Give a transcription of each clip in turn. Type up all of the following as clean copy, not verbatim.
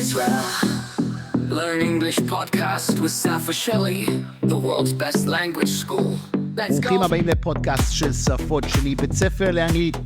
Israel. Learn English podcast with שפות-שלי, the world's best language school. Let's go. ברוכים הבאים לפודקאסט של שפות-שלי, בית ספר לאנגלית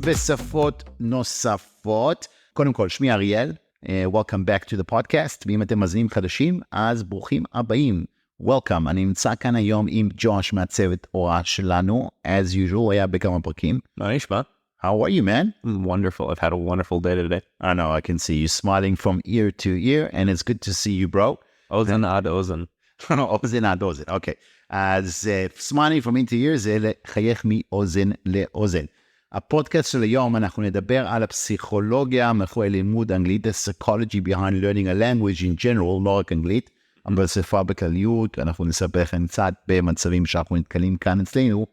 ושפות נוספות. קודם כל, שמי אריאל, welcome back to the podcast, ואם אתם מאזינים חדשים, אז ברוכים הבאים. Welcome, אני נמצא כאן היום עם ג'וש מהצוות הוראה שלנו, as usual, הוא היה בכמה פרקים. מה נשמע? How are you, man? Wonderful. I've had a wonderful day today. I know, I can see you smiling from ear to ear, and it's good to see you, bro. אוזן עד אוזן. אוזן עד אוזן, אוקיי. אז smiling from ear to ear זה לחייך מאוזן לאוזן. הפודקאסט של היום אנחנו נדבר על הפסיכולוגיה מאחורי לימוד אנגלית, the psychology behind learning a language in general, לא רק אנגלית, אבל שפה בכלליות. אנחנו נספר לכם קצת במצבים שאנחנו נתקלים כאן אצלנו.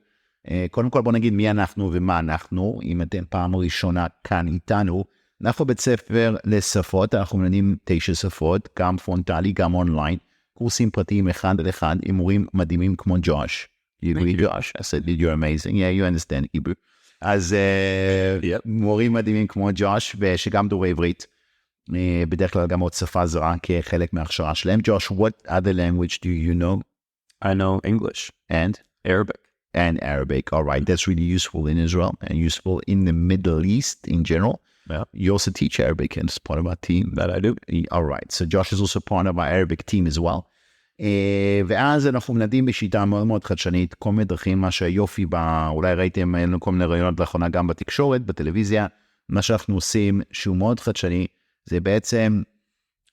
קודם כל בוא נגיד מי אנחנו ומה אנחנו. אם אתם פעם ראשונה כאן איתנו, אנחנו בית ספר לשפות, אנחנו מלמדים 9 שפות, גם פרונטלי, גם אונליין, קורסים פרטיים אחד על אחד, עם מורים מדהימים כמו ג'וש. You agree, Josh? I said you're amazing. Yeah, you understand Hebrew. אז מורים מדהימים כמו ג'וש, ושגם דוברי עברית, בדרך כלל גם עוד שפה זרה כחלק מההכשרה שלהם. Josh, what other language do you know? I know English. And? Arabic. And Arabic. All right. That's really useful in Israel and useful in the Middle East in general. Yeah. You also teach Arabic and it's part of our team. That I do. All right. So Josh is also part of our Arabic team as well. ואז אנחנו מלמדים בשיטה מאוד מאוד חדשנית, כל מיני דרכים, מה שהיופי אולי ראיתם, אין לנו כל מיני רעיונות לאחרונה גם בתקשורת, בטלוויזיה. מה שאנחנו עושים שהוא מאוד חדשני, זה בעצם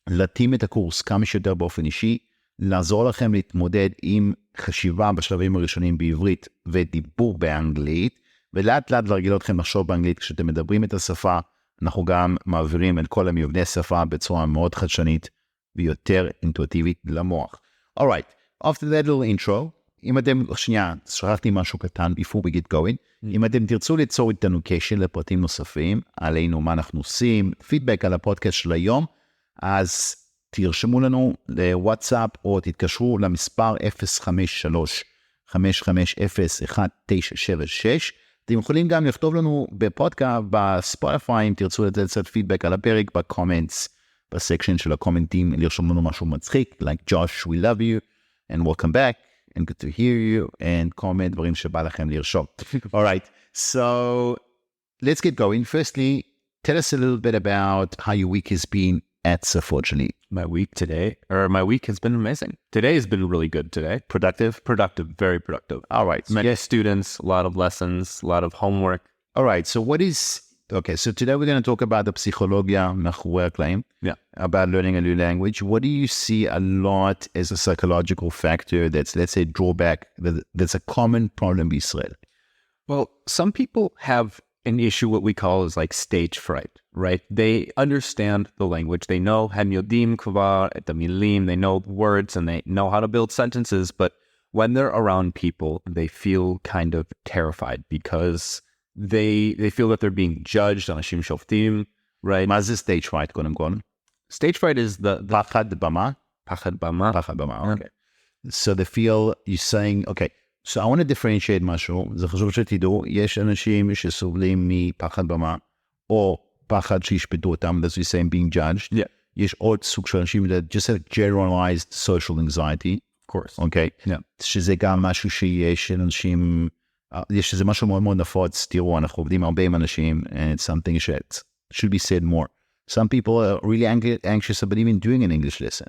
להתאים את הקורס כמה שיותר באופן אישי, לעזור לכם להתמודד עם חשיבה בשלבים הראשונים בעברית ודיבור באנגלית, ולאט לאט להרגיל אתכם לחשוב באנגלית. כשאתם מדברים את השפה, אנחנו גם מעבירים את כל המבנה שפה בצורה מאוד חדשנית ויותר אינטואיטיבית למוח. Alright, after that little intro, אם אתם, שנייה, שכחתי משהו קטן before we get going, אם אתם תרצו ליצור איתנו קשר לפרטים נוספים, עלינו מה אנחנו עושים, פידבק על הפודקאסט של היום, אז תרשמו לנו לוואטסאפ או תתקשרו למספר 053-550-1976. אתם יכולים גם לכתוב לנו בפודקאסט, בספוטיפיי, אם תרצו לתת קצת פידבק על הפרק, בקומנטס, בסקשן של הקומנטים, לרשום לנו משהו מצחיק, like Josh, we love you, and welcome back, and good to hear you, and comment דברים שבא לכם לרשום. All right, so let's get going. Firstly, tell us a little bit about how your week has been at שפות-שלי. My week has been amazing. Today has been really good today. Productive? Productive, very productive. All right. Many students, a lot of lessons, a lot of homework. All right, so okay, so today we're going to talk about the psychologia מאחורי הקלעים. Yeah. About learning a new language. What do you see a lot as a psychological factor that's, let's say, drawback, that's a common problem in Israel? Well, some people have an issue, what we call is like stage fright, right? They understand the language. They know הם יודעים כבר את המילים, they know words, and they know how to build sentences. But when they're around people, they feel kind of terrified because they feel that they're being judged. אנשים שופטים, right? מה זה stage fright, קודם כל? Stage fright is the פחד במה? פחד במה. פחד במה, okay. So they feel, you're saying, okay, so I want to differentiate משהו, זה חשוב שתדעו, יש אנשים שסובלים מפחד במה, או פחד שישפטו אותם, that's the same being judged. Yeah. יש עוד סוג של אנשים that just have generalized social anxiety. Of course. Okay. Yeah. שזה גם משהו שיש אנשים, יש איזה משהו מאוד מאוד נפוץ, תראו, אנחנו עובדים הרבה עם אנשים, and it's something that should be said more. Some people are really anxious about even doing an English lesson.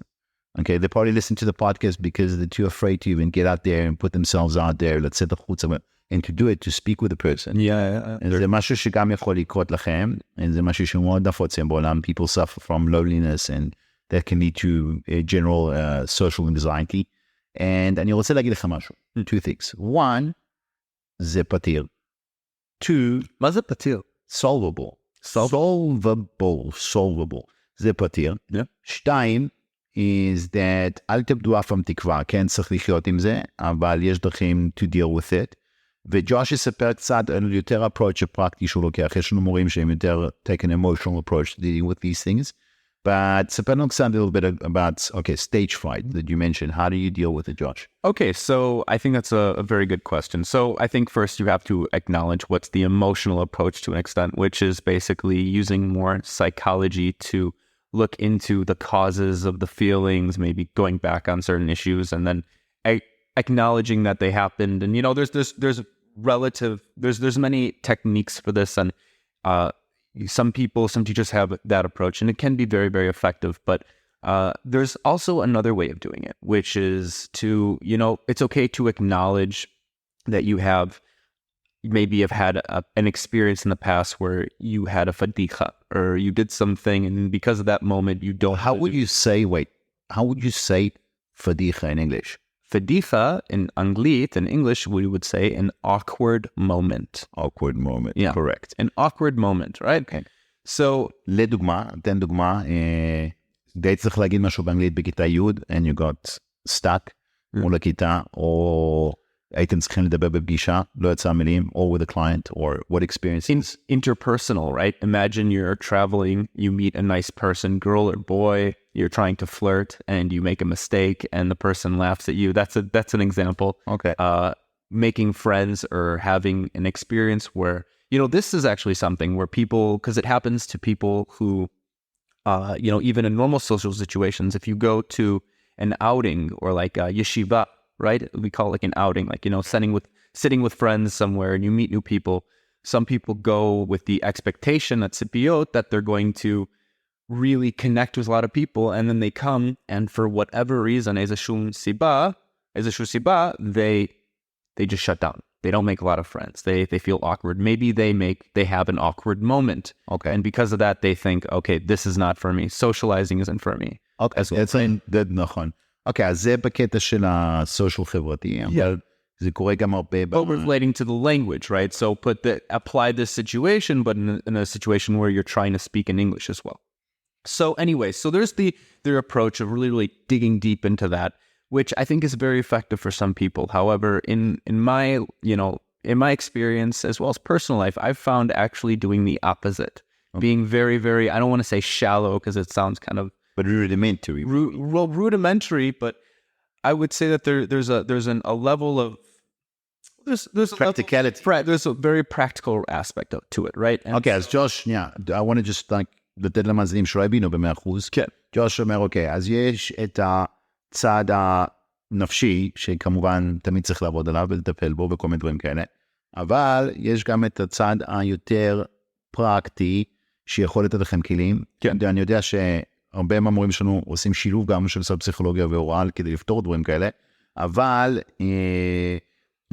Okay, they probably listen to the podcast because they're too afraid to even get out there and put themselves out there, let's say, and to do it, to speak with the person. Yeah. זה משהו שגם יכול לקרות לכם, זה משהו שמאוד נפוץ בעולם. People suffer from loneliness, and that can lead to a general social anxiety. And אני רוצה להגיד לך משהו. Two things. One, זה פתיר. Two, מה זה פתיר? solvable. Solvable. זה פתיר. Yeah. 2, is that אל תאבדו אף פעם תקווה, כן, צריך לחיות עם זה, אבל יש דרכים to deal with it. וג'וש יספר קצת על יותר approach הפרקטי שהוא לוקח. יש לנו מורים שהם יותר take an emotional approach to dealing with these things. But ספר לנו קצת a little bit about, okay, stage fright that you mentioned. How do you deal with it, Josh? Okay, so I think that's a very good question. So I think first you have to acknowledge what's the emotional approach to an extent, which is basically using more psychology to look into the causes of the feelings, maybe going back on certain issues, and then acknowledging that they happened. And, there's many techniques for this, and some teachers have that approach, and it can be very, very effective. But there's also another way of doing it, which is to, it's okay to acknowledge that you have had an experience in the past where you had a fadicha, or you did something, and because of that moment, you don't. How would you say fadicha in English? Fadicha in Anglit, in English, we would say an awkward moment. Awkward moment, yeah. Correct. An awkward moment, right? Okay. So, לדוגמה, תן דוגמה, די צריך להגיד משהו באנגלית בכיתה י' and you got stuck מול הכיתה, או הייתם צריכים לדבר בפגישה, לא יצא מילים, or with a client, or what experiences? Interpersonal, right? Imagine you're traveling, you meet a nice person, girl or boy, you're trying to flirt, and you make a mistake, and the person laughs at you. That's an example. Okay. Making friends or having an experience where, this is actually something where people, because it happens to people who, even in normal social situations, if you go to an outing or like a yeshiva, right? We call it like an outing, like, sitting with friends somewhere and you meet new people. Some people go with the expectation at tzipiyot that they're going to really connect with a lot of people, and then they come, and for whatever reason, איזשהו סיבה, they just shut down. They don't make a lot of friends. They feel awkward. Maybe they have an awkward moment. Okay. And because of that, they think, okay, this is not for me. Socializing isn't for me. Okay, זה נכון. אוקיי, אז זה בקטע של הסושיאל חברתי, אבל זה קורה גם הרבה. But relating to the language, right? So apply this situation, but in a situation where you're trying to speak in English as well. So anyway, so there's their approach of really, really digging deep into that, which I think is very effective for some people. However, in my experience, as well as personal life, I've found actually doing the opposite, being very, very, I don't want to say shallow because it sounds kind of, but rudimentary. Rudimentary, but I would say that there's a level of there's practicality. There's a very practical aspect to it, right? And as Josh, I want to just לתת למאזינים שלא הבינו ב100%. כן. ג'וש אומר, אוקיי, אז יש את הצד הנפשי, שכמובן תמיד צריך לעבוד עליו ולטפל בו וכל מיני דברים כאלה, אבל יש גם את הצד היותר פרקטי, שיכול לתת לכם כלים. כן. אני יודע שהרבה מהמורים שלנו עושים שילוב גם של הפסיכולוגיה והוא, כדי לפתור דברים כאלה, אבל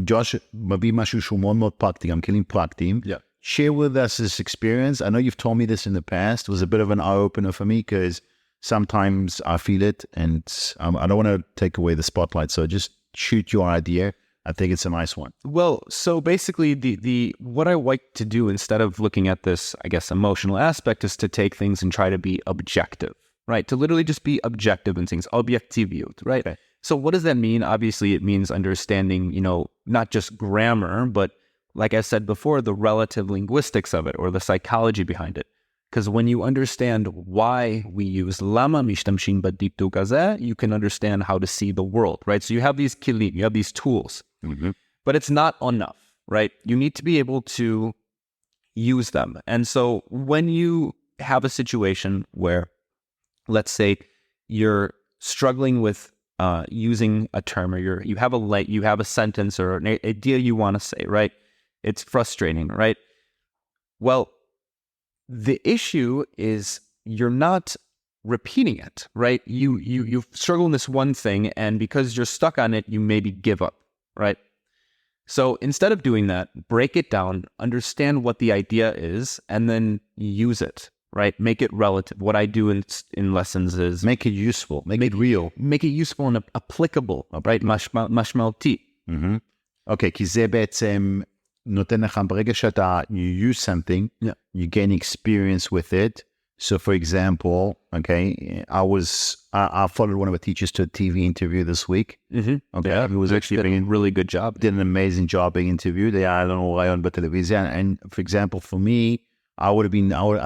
ג'וש מביא משהו שהוא מאוד מאוד פרקטי, גם כלים פרקטיים. Yeah. Share with us this experience. I know you've told me this in the past. It was a bit of an eye-opener for me because sometimes I feel it and I don't want to take away the spotlight. So just shoot your idea. I think it's a nice one. Well, so basically the what I like to do instead of looking at this, I guess, emotional aspect is to take things and try to be objective, right? To literally just be objective in things, objektiviyut, right? Okay. So what does that mean? Obviously, it means understanding, not just grammar, but like I said before, the relative linguistics of it or the psychology behind it. Because when you understand why we use lama mishtamshin badiptu gazeh, you can understand how to see the world, right? So you have these kilim, you have these tools, but it's not enough, right? You need to be able to use them. And so when you have a situation where, let's say, you're struggling with using a term, or you have a sentence or an idea you want to say, right? It's frustrating, right? Well, the issue is you're not repeating it, right? You struggle in this one thing, and because you're stuck on it, you maybe give up, right? So instead of doing that, break it down, understand what the idea is, and then use it, right? Make it relative. What I do in lessons is make it useful, make it real, make it useful and applicable, right? משמעותי. Okay, כי זה בעצם נותן לך, ברגע שאתה, you use something, you gain experience with it. So for example, okay, I followed one of the teachers to a TV interview this week. Okay, yeah, he was actually doing a really good job. Did an amazing job being interviewed. היה לנו רעיון בטלוויזיה, and for example, for me, I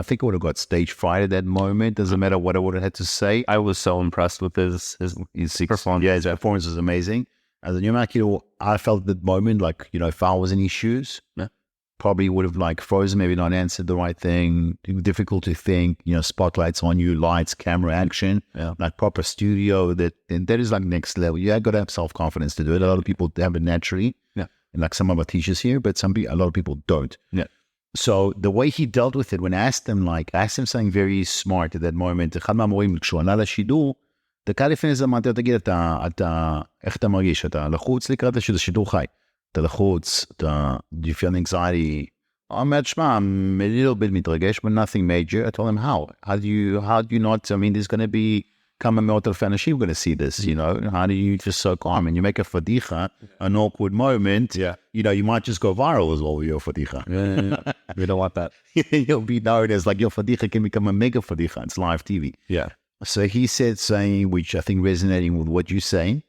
think I would have got stage fright at that moment. Doesn't matter what I would have had to say. I was so impressed with his performance. Yeah, his performance was amazing. As a new man, I felt at that moment, like, if I was in his shoes, probably would have like frozen, maybe not answered the right thing, difficult to think, spotlights on you, lights, camera, action, like proper studio, and that is like next level. You got to have self-confidence to do it. A lot of people have it naturally, and like some of our teachers here, but a lot of people don't. Yeah. So the way he dealt with it, when I asked him something very smart at that moment, אחד מהמורים, כשהוא עלה לשידור, דקה לפני זה אמרתי לו, תגיד, איך אתה מרגיש? אתה לחוץ לקראת שזה שידור חי? אתה לחוץ, do you feel anxiety? אומר, שמע, I'm a little bit מתרגש, but nothing major. I told him, how? How do you not, I mean, there's going to be כמה מאות אלפי אנשים going to see this, how do you just so calm? And you make a fadicha, an awkward moment, you might just go viral as well with your fadicha. Yeah. We don't want that. You'll be known as like your fadicha can become a mega fadicha. It's live TV. Yeah. So he said saying, which I think resonating with what you're saying,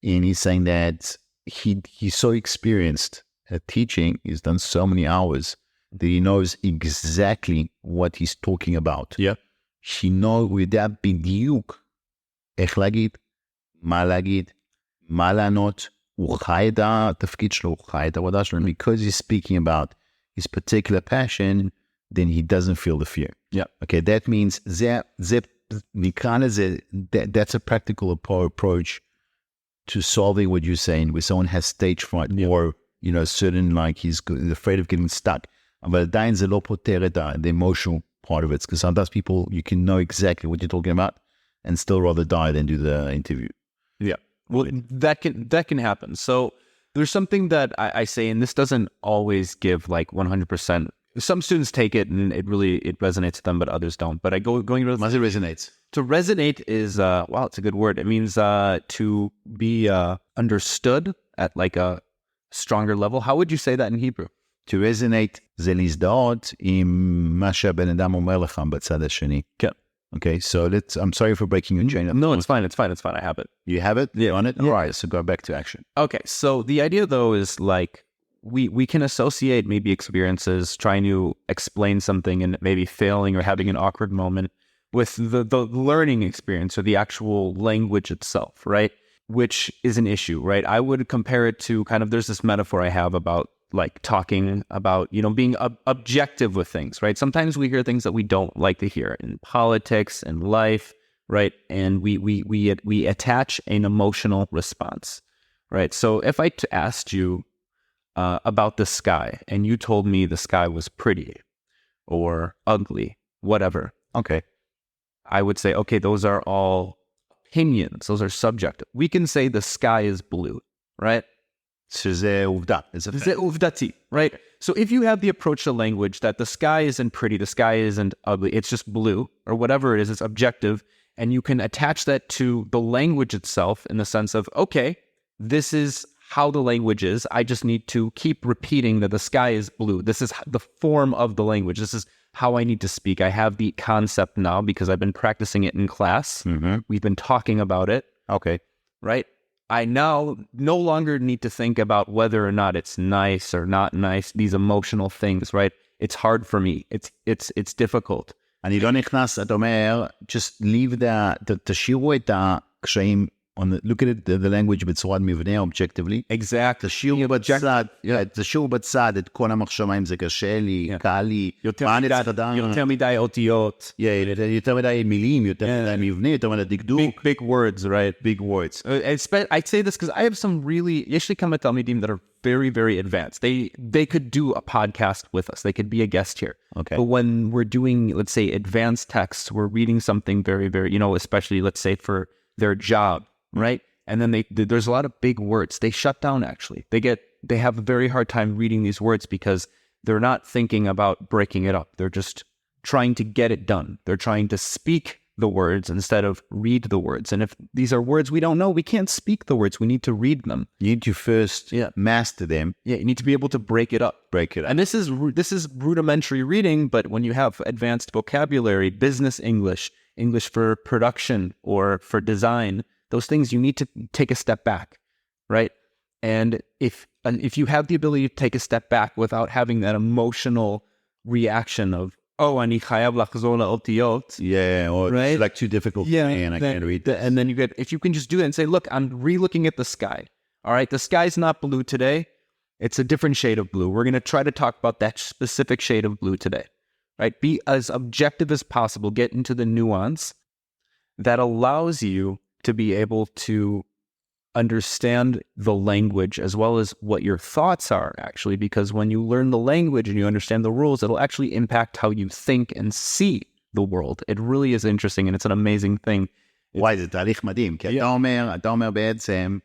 and he's saying that he's so experienced at teaching, he's done so many hours that he knows exactly what he's talking about. Yeah. He knows הוא יודע בדיוק איך להגיד, מה לענות, הוא חי את התפקיד שלו, הוא חי את העבודה שלו, and because he's speaking about his particular passion, then he doesn't feel the fear. Yeah. Okay, that means נקרא לזה, that's a practical approach to solving what you're saying, where someone has stage fright, or, certain, like he's afraid of getting stuck. אבל עדיין זה לא פותר את the emotional part of it, because sometimes people, you can know exactly what you're talking about and still rather die than do the interview. Yeah. Well, that can happen. So there's something that I say, and this doesn't always give like 100%. Some students take it and it resonates to them, but others don't. But going to It resonates. To resonate is, wow, it's a good word. It means to be understood at like a stronger level. How would you say that in Hebrew? To resonate זה להזדהות עם מה שהבן אדם אומר לך בצד השני. כן. Okay, so I'm sorry for breaking your chain. No, it's fine. I have it. You have it? Yeah. On it? All right, so go back to action. Okay, so the idea though is like, we can associate maybe experiences, trying to explain something and maybe failing or having an awkward moment with the learning experience or the actual language itself, right? Which is an issue, right? I would compare it to there's this metaphor I have about like talking about, being objective with things, right? Sometimes we hear things that we don't like to hear in politics and life, right? And we attach an emotional response, right? So if I asked you about the sky and you told me the sky was pretty or ugly, whatever, okay, I would say, okay, those are all opinions. Those are subjective. We can say the sky is blue, right? שזה עובדה. זה עובדתי, right? So if you have the approach to language that the sky isn't pretty, the sky isn't ugly, it's just blue, or whatever it is, it's objective, and you can attach that to the language itself in the sense of, okay, this is how the language is. I just need to keep repeating that the sky is blue. This is the form of the language. This is how I need to speak. I have the concept now because I've been practicing it in class. Mm-hmm. We've been talking about it. Okay. Right? I now no longer need to think about whether or not it's nice or not nice, these emotional things, right? It's hard for me. It's difficult. אני לא נכנס, אתה אומר, just leave תשאירו את הקשיים, look at the language בצורת מבנה, objectively. Exactly. תשאירו בצד את כל המחשבה, אם זה קשה לי, קל לי, יותר מדי אותיות. יותר מדי מילים, יותר מדי מבנה, יותר מדי דקדוק. Big words, right? Big words. I say this because I have some really, יש לי כמה תלמידים that are very, very advanced. They could do a podcast with us. They could be a guest here. Okay. But when we're doing, let's say, advanced texts, we're reading something very, very, especially, let's say, for their job, right? And then there's a lot of big words. They shut down, actually. They have a very hard time reading these words because they're not thinking about breaking it up. They're just trying to get it done. They're trying to speak the words instead of read the words. And if these are words we don't know, we can't speak the words. We need to read them. You need to first master them. Yeah, you need to be able to break it up. And this is rudimentary reading, but when you have advanced vocabulary, business English, English for production or for design, those things you need to take a step back, right? And if you have the ability to take a step back without having that emotional reaction of, oh, אני חייב לחזור לאותיות. Yeah, or right? It's like too difficult for me and I can't read this. And then if you can just do that and say, look, I'm re-looking at the sky. All right, the sky's not blue today. It's a different shade of blue. We're going to try to talk about that specific shade of blue today, right? Be as objective as possible. Get into the nuance that allows you to be able to understand the language as well as what your thoughts are, actually, because when you learn the language and you understand the rules, it'll actually impact how you think and see the world. It really is interesting, and it's an amazing thing. וואי, זה תהליך מדהים, כי אתה אומר בעצם,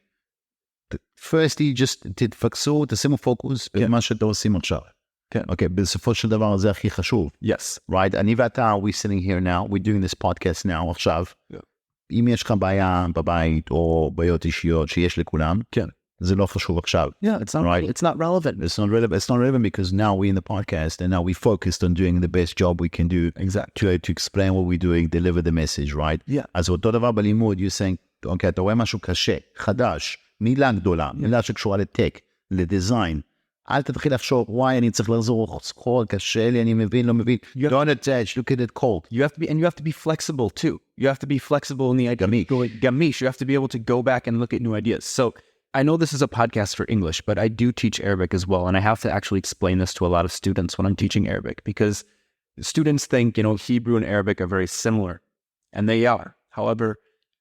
firstly, just תתפקסו, תשימו פוקוס במה שאתם עושים עכשיו. כן. אוקיי, בסופו של דבר זה הכי חשוב. Yes. Right? אני ואתה, we're sitting here now, we're doing this podcast now, עכשיו. Yeah. אם יש לך בעיה בבית או בעיות אישיות שיש לכולם, כן. זה לא חשוב עכשיו. Yeah, it's not, right? it's not relevant. It's not relevant. It's not relevant because now we're in the podcast and now we focused on doing the best job we can do. Exactly. To explain what we're doing, deliver the message, right? Yeah. אז אותו דבר בלימוד, you're saying, אוקיי, אתה רואה משהו קשה, חדש, מילה גדולה, מילה שקשורה לטק, לדיזיין, אל תתחיל לחשוב, וואי, אני צריך לחזור סחור, קשה לי, אני מבין, לא מבין. Don't attach, look at it cold. You have to be flexible too. You have to be flexible in the idea. Gamish. You have to be able to go back and look at new ideas. So I know this is a podcast for English, but I do teach Arabic as well. And I have to actually explain this to a lot of students when I'm teaching Arabic, because students think, Hebrew and Arabic are very similar, and they are. However,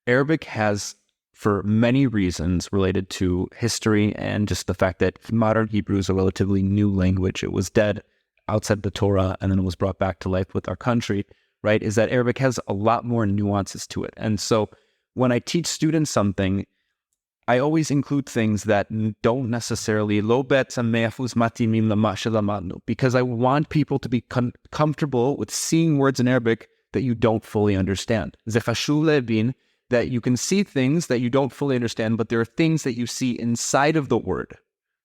Arabic has, for many reasons related to history and just the fact that modern Hebrew is a relatively new language. It was dead outside the Torah, and then it was brought back to life with our country, right? Is that Arabic has a lot more nuances to it. And so when I teach students something, I always include things that don't necessarily because I want people to be comfortable with seeing words in Arabic that you don't fully understand. That you can see things that you don't fully understand, but there are things that you see inside of the word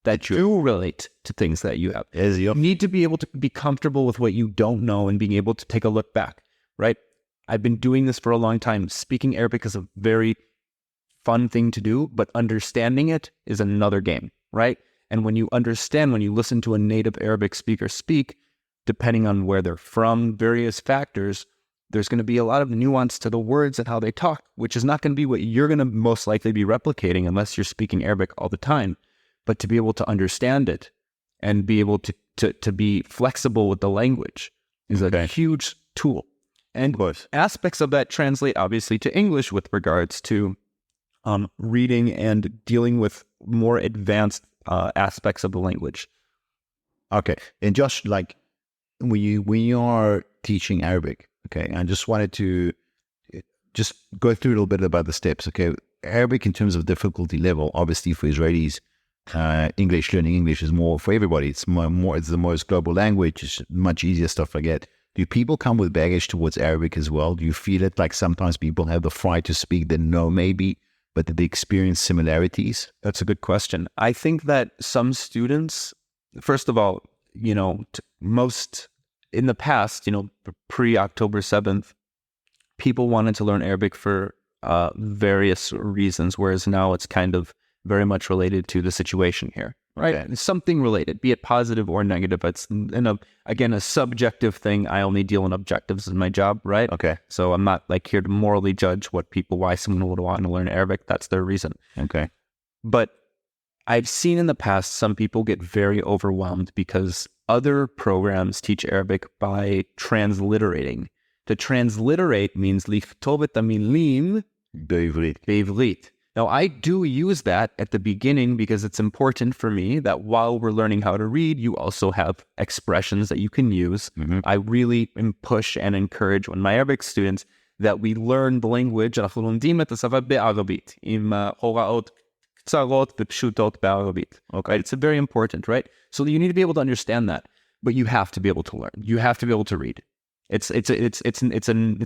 that do relate to things that you have. You need to be able to be comfortable with what you don't know and being able to take a look back, right? I've been doing this for a long time. Speaking Arabic is a very fun thing to do, but understanding it is another game, right? And when you understand, when you listen to a native Arabic speaker speak, depending on where they're from, various factors, there's going to be a lot of nuance to the words and how they talk, which is not going to be what you're going to most likely be replicating unless you're speaking Arabic all the time. But to be able to understand it and be able to be flexible with the language is a huge tool. And aspects of that translate obviously to English with regards to reading and dealing with more advanced aspects of the language. Okay. And just like when you are teaching Arabic, okay, I just wanted to just go through a little bit about the steps. Okay, Arabic in terms of difficulty level, obviously for Israelis, learning English is more for everybody. It's more. It's the most global language. It's much easier stuff like that. Do people come with baggage towards Arabic as well? Do you feel it like sometimes people have the fright to speak, they know maybe, but did they experience similarities? That's a good question. I think that some students, first of all, most in the past, pre-October 7th, people wanted to learn Arabic for various reasons, whereas now it's kind of very much related to the situation here, right? Okay. It's something related, be it positive or negative. It's, again, a subjective thing. I only deal in objectives in my job, right? Okay. So I'm not here to morally judge why someone would want to learn Arabic. That's their reason. Okay. But I've seen in the past some people get very overwhelmed because other programs teach Arabic by transliterating. To transliterate means לכתוב את המילים בעברית. Now, I do use that at the beginning because it's important for me that while we're learning how to read, you also have expressions that you can use. Mm-hmm. I really push and encourage when my Arabic students that we learn the language. אנחנו לומדים את השפה בערבית עם הוראות קצרות ופשוטות בערבית. Okay, it's very important, right? So you need to be able to understand that, but you have to be able to learn. You have to be able to read. It's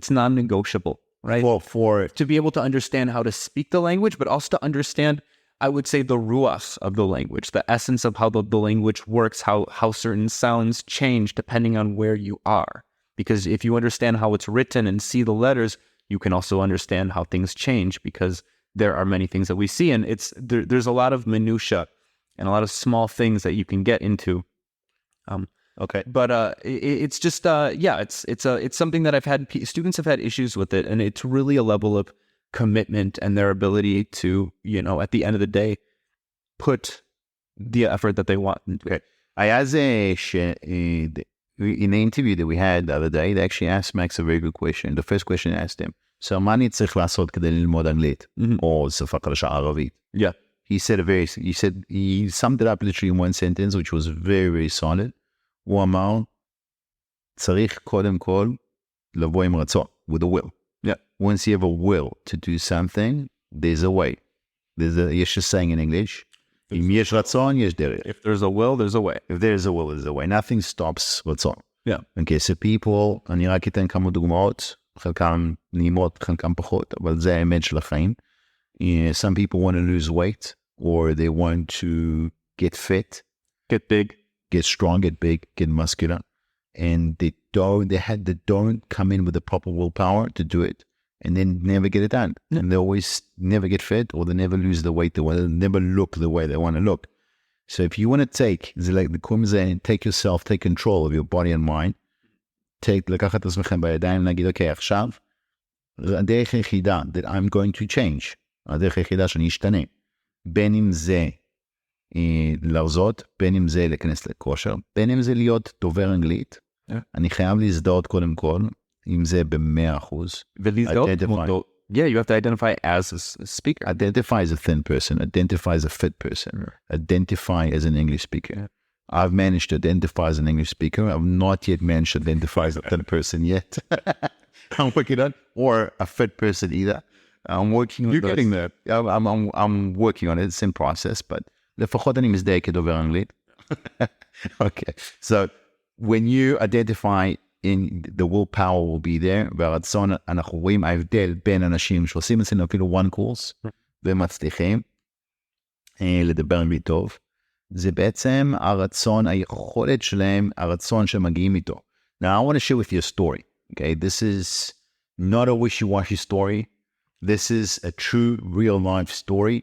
non-negotiable, right? Well, for to be able to understand how to speak the language, but also to understand, I would say, the ruach of the language, the essence of how the language works, how certain sounds change depending on where you are. Because if you understand how it's written and see the letters, you can also understand how things change because there are many things that we see, and there's a lot of minutia and a lot of small things that you can get into. Okay, but it's just it's something that students have had issues with it, and it's really a level of commitment and their ability to at the end of the day put the effort that they want. Okay. I asked in the interview that we had the other day, they actually asked Max a very good question. The first question I asked him, so מה אני צריך לעשות כדי ללמוד אנגלית? או שפה חדשה ערבית? Yeah. He summed it up literally in one sentence, which was very, very solid. הוא אמר, צריך קודם כל לבוא עם רצון, with a will. Yeah. Once you have a will to do something, there's a way. יש a saying in English, אם יש רצון, יש דרך. If there's a will, there's a way. If there's a will, there's a way. Nothing stops רצון. Yeah. Okay, so people, אני רק אתן כמה דוגמאות, חלקם נעימות, חלקם פחות, אבל זה האמת של החיים. Some people want to lose weight, or they want to get fit, Get big. get strong, get big, get muscular, and they don't come in with the proper willpower to do it, and then never get it done. Yeah. And they always never get fit, or they never lose the weight they want, they never look the way they want to look. So if you want to take control of your body and mind, לקחת את עצמכם בידיים, להגיד, אוקיי, עכשיו, הדרך היחידה that I'm going to change, הדרך היחידה שאני אשתנה, בין אם זה להרזות, בין אם זה להיכנס לכושר, בין אם זה להיות דובר אנגלית, אני חייב להזדהות קודם כל, אם זה ב100%. Yeah, you have to identify as a speaker. Identify as a thin person, identify as a fit person, identify as an English speaker. Yeah. I've managed to identify as an English speaker. I've not yet managed to identify as a thin person yet. I'm working on, or a fit person either. I'm working on You're getting there. I'm working on it. It's in process, but לפחות אני מזדהה כדובר אנגלית. Okay. So when you identify in the willpower will be there, והרצון, אנחנו רואים ההבדל בין אנשים שעושים אצלנו אפילו one course, ומצליחים לדבר אנגלית טוב. זה בעצם הרצון, היכולת שלהם, הרצון שמגיעים איתו. Now I want to share with you a story. Okay, this is not a wishy-washy story. This is a true, real-life story.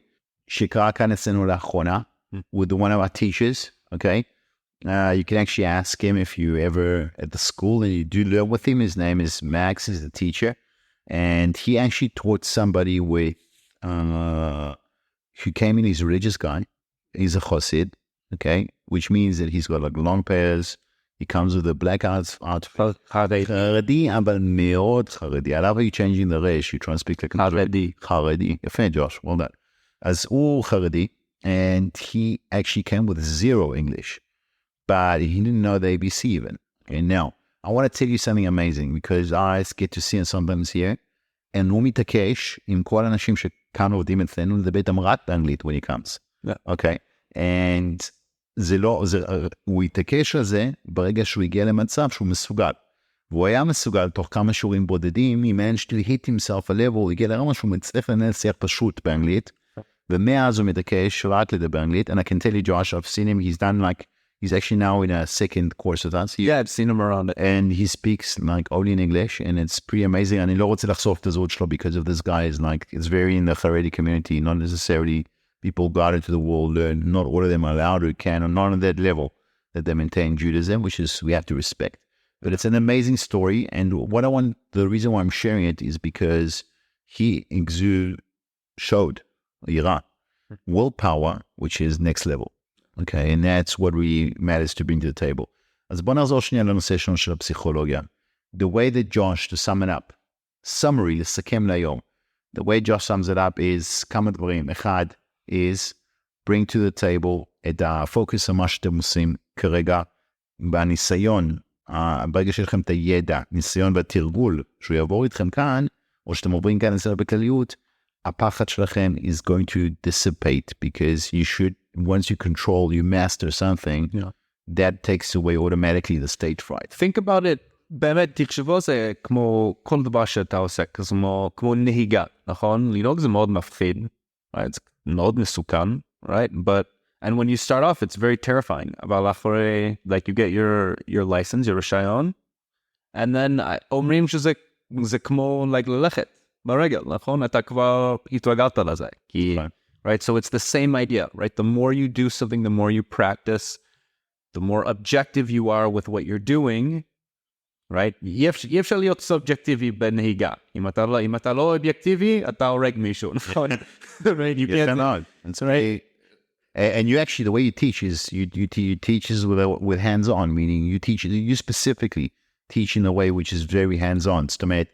שקרה כאן אצלנו לאחרונה, with one of our teachers. Okay, you can actually ask him if you ever at the school and you do learn with him. His name is Max. He's the teacher, and he actually taught somebody with who came in. He's a religious guy. He's a chosid, okay, which means that he's got like long pairs. He comes with a black outfit. חרדי, אבל מאוד חרדי. I love how you're changing the resh. You try and speak like חרדי. חרדי. יפה, Josh. Well done. אז הוא חרדי, and he actually came with zero English, but he didn't know the ABC even. Okay, now, I want to tell you something amazing, because I get to see him sometimes here, and הוא מתעקש עם כל האנשים שכאן עובדים אצלנו לדבר איתם רק באנגלית when he comes. Yeah. Okay, and הוא התעקש על זה ברגע שהוא הגיע למצב שהוא מסוגל. והוא היה מסוגל תוך כמה שיעורים בודדים, he managed to hit himself a level, הוא הגיע לרמה שהוא מצליח לנהל שיח פשוט באנגלית, ומאז הוא מתעקש רק לדבר אנגלית, and I can tell you, Josh, I've seen him, he's actually now in a second course with us. Yeah, I've seen him around it. And he speaks like only in English, and it's pretty amazing. אני לא רוצה לחשוף את הזהות שלו, because of this guy is like, it's very in the Haredi community, not necessarily people go out into the world, learn, not all of them are allowed or can, or not on that level that they maintain Judaism, which is, we have to respect. But it's an amazing story, and the reason why I'm sharing it is because he showed Iran willpower, which is next level. Okay, and that's what really matters to bring to the table. אז בוא נחזור שנייה לנושא שלנו של הפסיכולוגיה. The way that Josh, to sum it up, summary, לסכם להיום, the way Josh sums it up is כמה דברים. אחד, is bring to the table את הפוקוס על מה שאתם עושים כרגע בניסיון, ברגע שלכם את הידע, ניסיון והתרגול, שהוא יעבור איתכם כאן, או שאתם עוברים כאן אצלנו בכלליות, הפחד שלכם is going to dissipate, because you should, once you control, you master something, that takes away automatically the stage fright. Think about it, באמת, תחשבו זה כמו כל דבר שאתה עושה, כמו נהיגה, נכון? לנהוג זה מאוד מפחיד, right? It's מאוד מסוכן, right? And when you start off, it's very terrifying. אבל אחרי, like you get your license, your רישיון, and then אומרים שזה כמו like ללכת ברגל, נכון? אתה כבר התרגלת לזה. Right? So it's the same idea, right? The more you do something, the more you practice, the more objective you are with what you're doing, right? אי אפשר להיות סובייקטיבי בנהיגה. אם אתה לא אובייקטיבי, אתה הורג מישהו, נכון? Right? You can't. That's right. And you actually, the way you teach is you teach is with hands-on, meaning you specifically teach in a way which is very hands-on. זאת אומרת,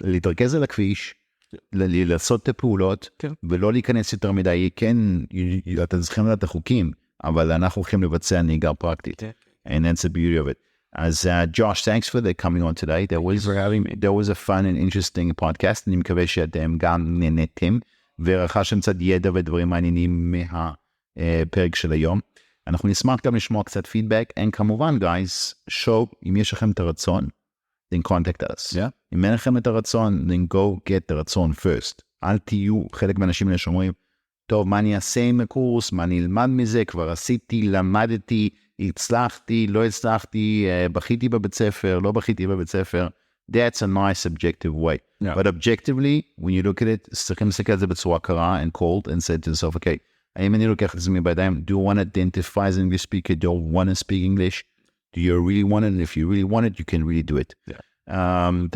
להתרכז על הכביש, לעשות את הפעולות, ולא להיכנס יותר מדי. כן, אתם צריכים לדעת את החוקים, אבל אנחנו הולכים לבצע נהיגה פרקטית. And that's the beauty of it. As Josh, thanks for coming on today. There was a fun and interesting podcast. אני מקווה שאתם גם נהנתם, ורכשתם קצת ידע ודברים מעניינים מהפרק של היום. אנחנו נשמח גם לשמוע קצת פידבק, and כמובן, guys, show, אם יש לכם את הרצון, then contact us. אם אין לכם את הרצון, then go get the רצון first. אל תהיו חלק מהאנשים האלה שאומרים, טוב, מה אני אעשה עם הקורס, מה אני אלמד מזה, כבר עשיתי, למדתי, הצלחתי, לא הצלחתי, בכיתי בבית ספר, לא בכיתי בבית ספר. That's a nice subjective way. But objectively, when you look at it, צריכים להסתכל על זה בצורה קרה and cold and say to yourself, okay, האם אני לוקח את זה בידיים? Do you want to identify as an English speaker? Do you want to speak English? Do you really want it? And if you really want it, you can really do it.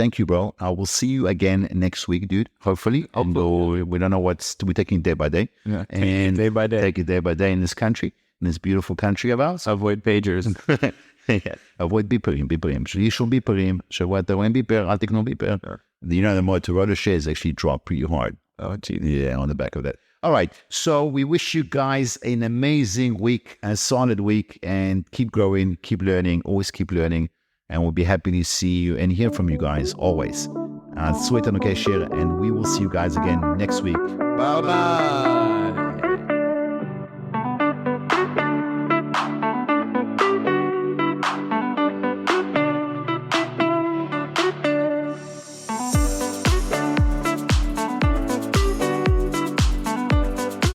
Thank you, bro. I will see you again next week, dude. Hopefully. Although we don't know we're taking day by day. And day by day. Take it day by day in this country, in this beautiful country of ours. Avoid pagers. Avoid ביפרים. שישו ביפרים, שבוע אתה רואים ביפר, אל תקנו ביפר. You know, the Motorola shares actually drop pretty hard. Oh, geez. Yeah, on the back of that. All right. So we wish you guys an amazing week, a solid week, and keep growing, keep learning, always keep learning. And we'll be happy to see you and hear from you guys always. Sweet and okay, share, and we will see you guys again next week. Bye-bye.